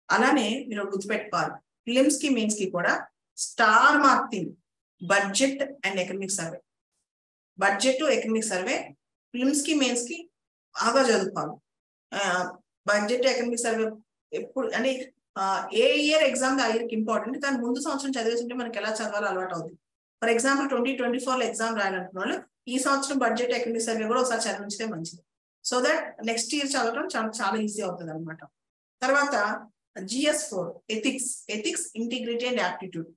Speaker 1: అలానే మీరు గుర్తుపెట్టుకోవాలి, ఫిలిమ్స్ కి మెయిన్స్ కి కూడా star marking budget and economic survey. Budget economic survey prelims కి మెయిన్స్ కి బాగా చదువుకోవాలి. బడ్జెట్ ఎకనామిక్ సర్వే ఎప్పుడు అంటే ఏ ఇయర్ ఎగ్జామ్ ఆ ఇయర్కి ఇంపార్టెంట్, కానీ ముందు సంవత్సరం చదివేసింటే మనకి ఎలా చదవాలో అలవాటు అవుతుంది. ఫర్ ఎగ్జాంపుల్ 2024 ఎగ్జామ్ రాయాలనుకున్న వాళ్ళు ఈ సంవత్సరం బడ్జెట్ ఎకనామిక్ సర్వే కూడా ఒకసారి చదివించితే మంచిది. సో దట్ నెక్స్ట్ ఇయర్ చదవడం చాలా ఈజీ అవుతుంది అనమాట. తర్వాత GS4 ethics integrity and aptitude.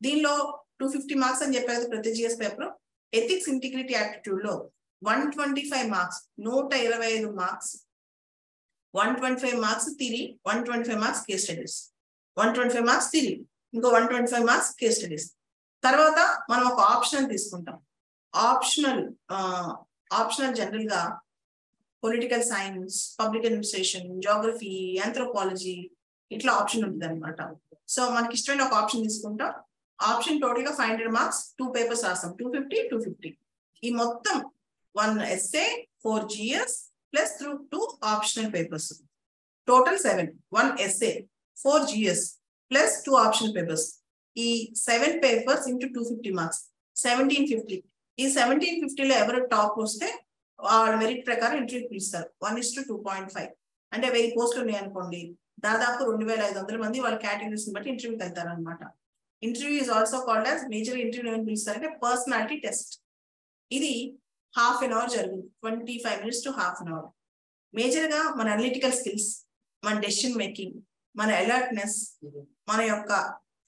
Speaker 1: దీనిలో 250 మార్క్స్ అని చెప్పారు ప్రతి GS paper. Ethics integrity aptitude లో 125 marks, 125 marks, 125 marks theory, 125 marks case studies. 125 marks theory, ఇంకో 125 మార్క్స్ కేస్ స్టడీస్. తర్వాత మనం ఒక ఆప్షనల్ తీసుకుంటాం. ఆప్షనల్ జనరల్ గా political science, public administration, geography, anthropology ఇట్లా ఆప్షన్ ఉంటుంది అనమాట. సో మనకి ఇష్టమైన ఒక ఆప్షన్ తీసుకుంటాం. ఆప్షన్ టోటల్ గా 500 మార్క్స్, 2 పేపర్స్ రాస్తాం, 250. ఈ మొత్తం 1 essay, 4 GS plus 2 optional papers, total 7. 1 essay, 4 GS plus 2 optional papers. ఈ 7 పేపర్స్ ఇంటూ 250 మార్క్స్ 1750. ఈ 1750లో ఎవరు టాప్ వస్తే వాళ్ళ మెరిట్ ప్రకారం ఇంటర్వ్యూ పిలుస్తారు. 1:2.5 అంటే 1000 పోస్టులు ఉన్నాయి అనుకోండి, దాదాపు 2500 మంది వాళ్ళ కేటగిరీస్ బట్టి ఇంటర్వ్యూకి వెళ్తారు అనమాట. Interview is also called as major interview. ఏమని పిలుస్తారంటే పర్సనాలిటీ టెస్ట్. ఇది ½ an hour జరుగుతుంది, 25 minutes to ½ an hour. Major గా మన అనలిటికల్ స్కిల్స్, మన డెసిషన్ మేకింగ్, మన అలర్ట్నెస్, మన యొక్క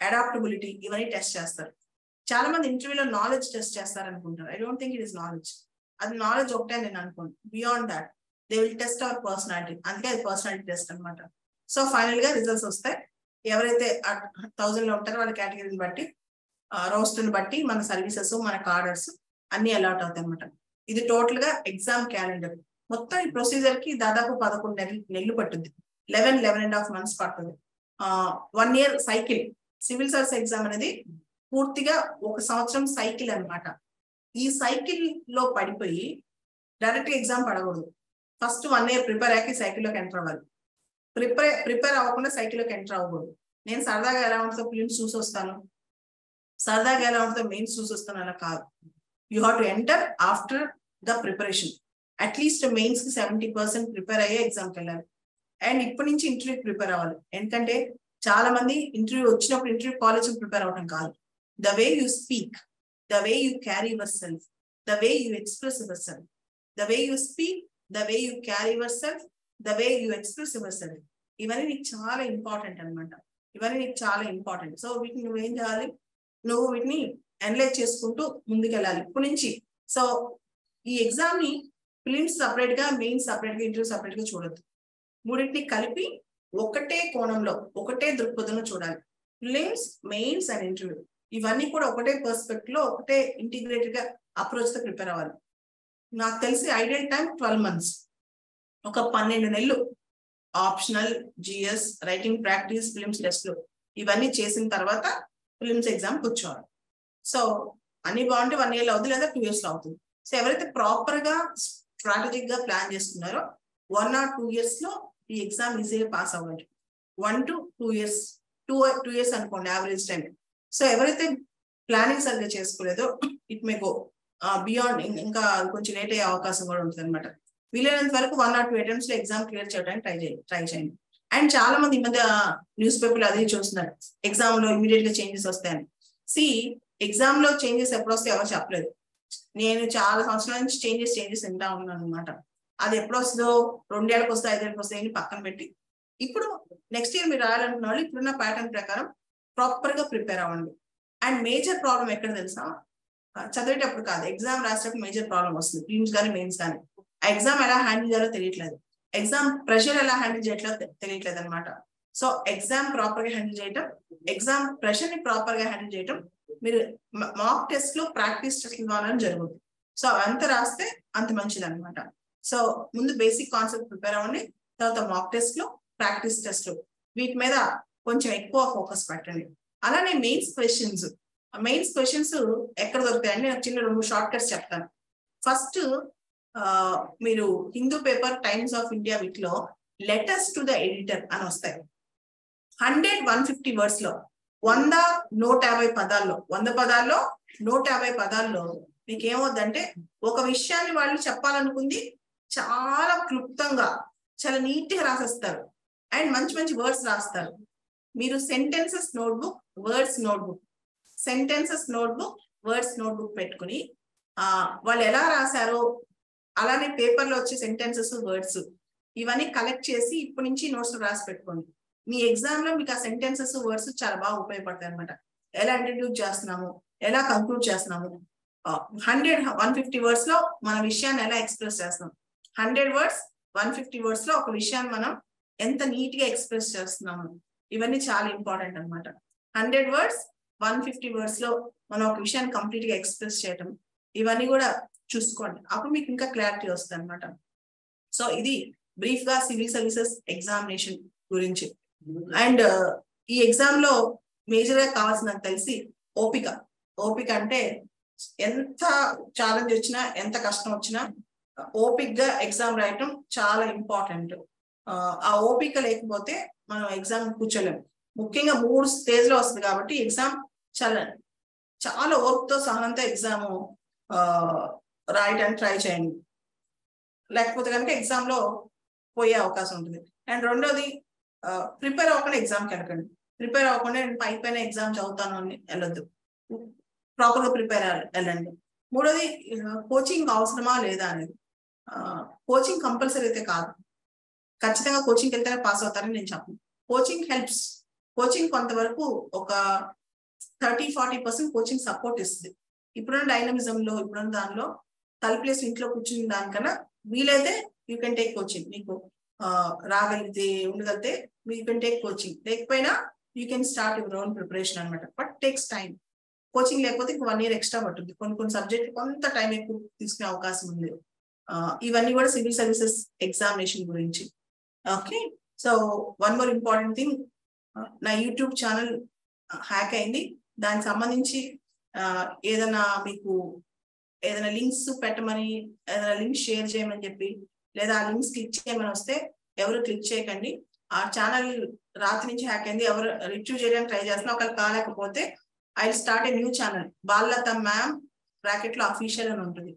Speaker 1: అడాప్టబిలిటీ ఇవన్నీ టెస్ట్ చేస్తారు. చాలా మంది ఇంటర్వ్యూలో నాలెడ్జ్ టెస్ట్ చేస్తారు అనుకుంటారు. I don't think it is knowledge. అది నాలెడ్జ్ ఒకటే నేను అనుకోండి. Beyond that they will test our personality. అందుకే అది పర్సనాలిటీ టెస్ట్ అనమాట. సో ఫైనల్ గా రిజల్ట్స్ వస్తాయి. ఎవరైతే 1000 లో ఉంటారో వాళ్ళ కేటగిరీని బట్టి, రోస్టర్ని బట్టి మన సర్వీసెస్, మన కార్డర్స్ అన్ని అలాట్ అవుతాయి అనమాట. ఇది టోటల్ గా ఎగ్జామ్ క్యాలెండర్. మొత్తం ఈ ప్రొసీజర్ కి దాదాపు 11 నెలలు పట్టుద్ది. 11.5 months పడుతుంది. 1 year cycle. Civil service exam అనేది పూర్తిగా 1 సంవత్సరం సైకిల్ అనమాట. ఈ సైకిల్ లో పడిపోయి డైరెక్ట్ ఎగ్జామ్ పడకూడదు. ఫస్ట్ 1 year ప్రిపేర్ అయ్యాక సైకిల్లోకి ఎంటర్ అవ్వాలి. ప్రిపేర్ అవ్వకుండా సైకిల్లోకి ఎంటర్ అవ్వకూడదు. నేను సరదాగా ఎలా ఉంటుందో ఫిలిమ్స్ చూసి వస్తాను, సరదాగా ఎలా ఉంటుందో మెయిన్స్ చూసి వస్తాను అలా కాదు. You have to enter after the preparation. At least mains కి 70% ప్రిపేర్ అయ్యే ఎగ్జామ్కి వెళ్ళాలి. అండ్ ఇప్పటి నుంచి ఇంటర్వ్యూకి ప్రిపేర్ అవ్వాలి. ఎందుకంటే చాలా మంది ఇంటర్వ్యూ వచ్చినప్పుడు ఇంటర్వ్యూ కాలేజ్ ప్రిపేర్ అవ్వడం కాదు. The way you speak, the way you carry your self, the way you express your self, the way you speak, the way you carry your self, the way you express your self. ఇవన్నీ నీకు చాలా important అనమాట. ఇవన్నీ నీకు చాలా important. So వీటిని నువ్వు ఏం చేయాలి, నువ్వు వీటిని అనలైజ్ చేసుకుంటూ ముందుకు వెళ్ళాలి ఇప్పటి నుంచి. సో ఈ ఎగ్జామ్ ని ఫిలిమ్స్ సపరేట్ గా, మెయిన్స్ సపరేట్ గా, ఇంటర్వ్యూ సపరేట్ గా చూడొద్దు. మూడింటిని కలిపి ఒకటే కోణంలో, ఒకటే దృక్పథంలో చూడాలి. ఫిలిమ్స్, మెయిన్స్ అండ్ ఇంటర్వ్యూ ఇవన్నీ కూడా ఒకటే పర్స్పెక్టివ్ లో, ఒకటే ఇంటిగ్రేటెడ్ గా అప్రోచ్ తో ప్రిపేర్ అవ్వాలి. నాకు తెలిసి ఐడియల్ టైం 12 months, ఒక 12 నెలలు optional, GS, writing practice, prelims టెస్ట్లు ఇవన్నీ చేసిన తర్వాత ఫిలిమ్స్ ఎగ్జామ్ కూర్చోవాలి. సో అన్ని బాగుంటే 1 year అవుతుంది, లేదా 2 years లో అవుతుంది. సో ఎవరైతే ప్రాపర్ గా స్ట్రాటజిక్ గా ప్లాన్ చేసుకున్నారో 1 or 2 years లో ఈ ఎగ్జామ్ ఈజీగా పాస్ అవ్వాలి. 1 to 2 years, 2 years అనుకోండి యావరేజ్ టైం. సో ఎవరైతే ప్లానింగ్ సరిగ్గా చేసుకోలేదో ఇట్ మే గో బియాండ్, ఇంకా కొంచెం లేట్ అయ్యే అవకాశం కూడా ఉంటుంది అనమాట. వీలైనంత వరకు 1 or 2 attempts లో ఎగ్జామ్ క్లియర్ చేయడానికి ట్రై చేయండి. అండ్ చాలా మంది ఈ మధ్య న్యూస్ పేపర్లు అదే చూస్తున్నారు, ఎగ్జామ్ లో ఇమీడియట్ గా చేంజెస్ వస్తాయని. ఎగ్జామ్ లో చేంజెస్ ఎప్పుడు వస్తాయి ఎవరు చెప్పలేదు. నేను చాలా సంవత్సరాల నుంచి చేంజెస్ వింటా ఉన్నాను అనమాట. అది ఎప్పుడు వస్తుందో, 2 ఏళ్ళకి వస్తాయి, 5 ఏళ్ళకి వస్తాయి అని పక్కన పెట్టి, ఇప్పుడు నెక్స్ట్ ఇయర్ మీరు రాయాలనుకున్న వాళ్ళు ఇప్పుడున్న ప్యాటర్న్ ప్రకారం ప్రాపర్ గా ప్రిపేర్ అవ్వండి. అండ్ మేజర్ ప్రాబ్లం ఎక్కడ తెలుసా, చదివేటప్పుడు కాదు, ఎగ్జామ్ రాసేటప్పుడు మేజర్ ప్రాబ్లం వస్తుంది. ఫిలిమ్స్ కానీ, మెయిన్స్ కానీ. ఆ ఎగ్జామ్ ఎలా హ్యాండిల్ చేయాలో తెలియట్లేదు, ఎగ్జామ్ ప్రెషర్ ఎలా హ్యాండిల్ చేయట్లేదు తెలియట్లేదు అనమాట. సో ఎగ్జామ్ ప్రాపర్ గా హ్యాండిల్ చేయటం, ఎగ్జామ్ ప్రెషర్ ని ప్రాపర్ గా హ్యాండిల్ చేయటం, మీరు మాక్ టెస్ట్ లో ప్రాక్టీస్ టెస్ట్ ఇవ్వాలని జరుగుతుంది. సో అంత రాస్తే అంత మంచిది అనమాట. సో ముందు బేసిక్ కాన్సెప్ట్ ప్రిపేర్ అవ్వండి, తర్వాత మాక్ టెస్ట్ లో, ప్రాక్టీస్ టెస్ట్ లో వీటి మీద కొంచెం ఎక్కువ ఫోకస్ పెట్టండి. అలానే మెయిన్స్ క్వశ్చన్స్ ఎక్కడ దొరుకుతాయండి, నేను చిన్న 2 షార్ట్ కట్స్ చెప్తాను. ఫస్ట్ మీరు Hindu paper, times of India వీటిలో లెటర్స్ టు ద ఎడిటర్ అని వస్తాయి. 100-150 words లో 100-150 పదాల్లో 100 పదాల్లో 150 పదాల్లో మీకు ఏమవుద్దంటే ఒక విషయాన్ని వాళ్ళు చెప్పాలనుకుంది చాలా క్లుప్తంగా చాలా నీట్ గా రాసేస్తారు అండ్ మంచి మంచి వర్డ్స్ రాస్తారు. మీరు sentences notebook, words notebook, sentences notebook, words notebook పెట్టుకుని వాళ్ళు ఎలా రాశారో అలానే పేపర్ లో వచ్చే సెంటెన్సెస్, వర్డ్స్ ఇవన్నీ కలెక్ట్ చేసి ఇప్పటి నుంచి నోట్స్ రాసి పెట్టుకోండి. మీ ఎగ్జామ్ లో మీకు ఆ సెంటెన్సెస్, వర్డ్స్ చాలా బాగా ఉపయోగపడతాయి అనమాట. ఎలా ఇంట్రడ్యూస్ చేస్తున్నాము, ఎలా కంక్లూడ్ చేస్తున్నాము, 150 వర్డ్స్ లో మన విషయాన్ని ఎలా ఎక్స్ప్రెస్ చేస్తున్నాం, 100 వర్డ్స్ 150 వర్డ్స్ లో ఒక విషయాన్ని మనం ఎంత నీట్ గా ఎక్స్ప్రెస్ చేస్తున్నాము, ఇవన్నీ చాలా ఇంపార్టెంట్ అనమాట. 100 వర్డ్స్ 150 వర్డ్స్ లో మనం ఒక విషయాన్ని కంప్లీట్ గా ఎక్స్ప్రెస్ చేయటం, ఇవన్నీ కూడా చూసుకోండి. అప్పుడు మీకు ఇంకా క్లారిటీ వస్తుంది అనమాట. సో ఇది బ్రీఫ్ గా సివిల్ సర్వీసెస్ ఎగ్జామినేషన్ గురించి. అండ్ ఈ ఎగ్జామ్ లో మేజర్ గా కావాల్సిందని తెలిసి ఓపిక. ఓపిక అంటే ఎంత ఛాలెంజ్ వచ్చినా, ఎంత కష్టం వచ్చినా ఓపిక్ గా ఎగ్జామ్ రాయటం చాలా ఇంపార్టెంట్. ఆ ఓపిక లేకపోతే మనం ఎగ్జామ్ కూర్చోలేము. ముఖ్యంగా 3 స్టేజ్ లో వస్తుంది కాబట్టి ఎగ్జామ్ చాలా ఓర్పుతో సహనంతో ఎగ్జామ్ రాయడానికి ట్రై చేయండి. లేకపోతే కనుక ఎగ్జామ్ లో పోయే అవకాశం ఉంటుంది. అండ్ రెండోది ప్రిపేర్ అవ్వకుండా ఎగ్జామ్కి వెళ్ళకండి. ప్రిపేర్ అవ్వకుండా నేను పైన ఎగ్జామ్ చదువుతాను అని వెళ్ళొద్దు. ప్రాపర్ గా ప్రిపేర్ వెళ్ళండి. మూడోది కోచింగ్ అవసరమా లేదా అనేది. కోచింగ్ కంపల్సరీ అయితే కాదు, ఖచ్చితంగా కోచింగ్కి వెళ్తేనే పాస్ అవుతారని నేను చెప్పను. Coaching helps. కోచింగ్ కొంతవరకు ఒక 30-40% కోచింగ్ సపోర్ట్ ఇస్తుంది. ఇప్పుడున్న డైనమిజం లో, ఇప్పుడున్న దానిలో తలుపులేసి ఇంట్లో కూర్చుని దానికన్నా వీలైతే యూ కెన్ టేక్ కోచింగ్. మీకు రాగలిగితే, ఉండగలిగితే యూ కెన్ టేక్ కోచింగ్. లేకపోయినా you can start your own preparation అనమాట. But takes time. కోచింగ్ లేకపోతే 1 year ఎక్స్ట్రా పడుతుంది. కొన్ని సబ్జెక్ట్ కొంత టైం ఎక్కువ తీసుకునే అవకాశం ఉంది. ఇవన్నీ కూడా సివిల్ సర్వీసెస్ ఎగ్జామినేషన్ గురించి. Okay, so one more important thing, నా యూట్యూబ్ ఛానల్ హ్యాక్ అయింది. దానికి సంబంధించి ఏదైనా మీకు ఏదైనా లింక్స్ పెట్టమని, ఏదైనా లింక్స్ షేర్ చేయమని చెప్పి, లేదా ఆ లింక్స్ క్లిక్ చేయమని వస్తే ఎవరు క్లిక్ చేయకండి. ఆ ఛానల్ రాత్రి నుంచి హ్యాక్ అయింది. ఎవరు రిట్రీవ్ చేయడానికి ట్రై చేస్తున్నా, ఒకవేళ కాలేకపోతే I start a new channel, Balalatha ma'am bracket లో అఫీషియల్ అని ఉంటుంది.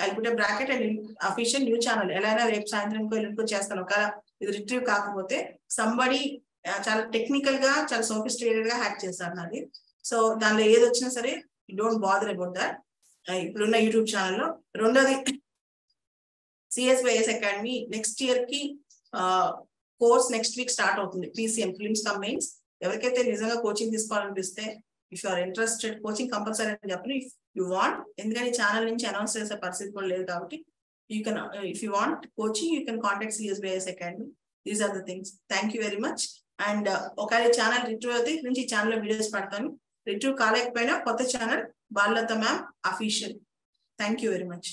Speaker 1: I put a bracket and official new channel. ఎలా అయినా రేపు సాయంత్రం లింక్ చేస్తాను. ఒకవేళ ఇది రిట్రీవ్ కాకపోతే సంబడి చాలా టెక్నికల్ గా, చాలా సోఫిస్టికేటెడ్ గా హ్యాక్ చేశారు నాది. సో దానిలో ఏది వచ్చినా సరే డోంట్ బాదర్ అబౌట్ దట్. ఇప్పుడున్న యూట్యూబ్ ఛానల్లో. రెండోది, CSYS అకాడమీ నెక్స్ట్ ఇయర్ కి కోర్స్ నెక్స్ట్ వీక్ స్టార్ట్ అవుతుంది. PCM, prelims cum mains. ఎవరికైతే నిజంగా కోచింగ్ తీసుకోవాలనిపిస్తే, if you are interested, coaching compulsory అని చెప్పండి. ఇఫ్ యు వాంట్, ఎందుకంటే ఛానల్ నుంచి అనౌన్స్ చేసే పరిస్థితి కూడా లేదు కాబట్టి, you can, if you want coaching you can contact CSYS academy. These are the things. Thank you very much. And ఒకవేళ ఛానల్ రిట్రీవ్ అయితే నుంచి ఈ ఛానల్లో వీడియోస్ పెడతాను. రిట్రీవ్ కాలేకపోయినా కొత్త channel Balalatha ma'am official. Thank you very much.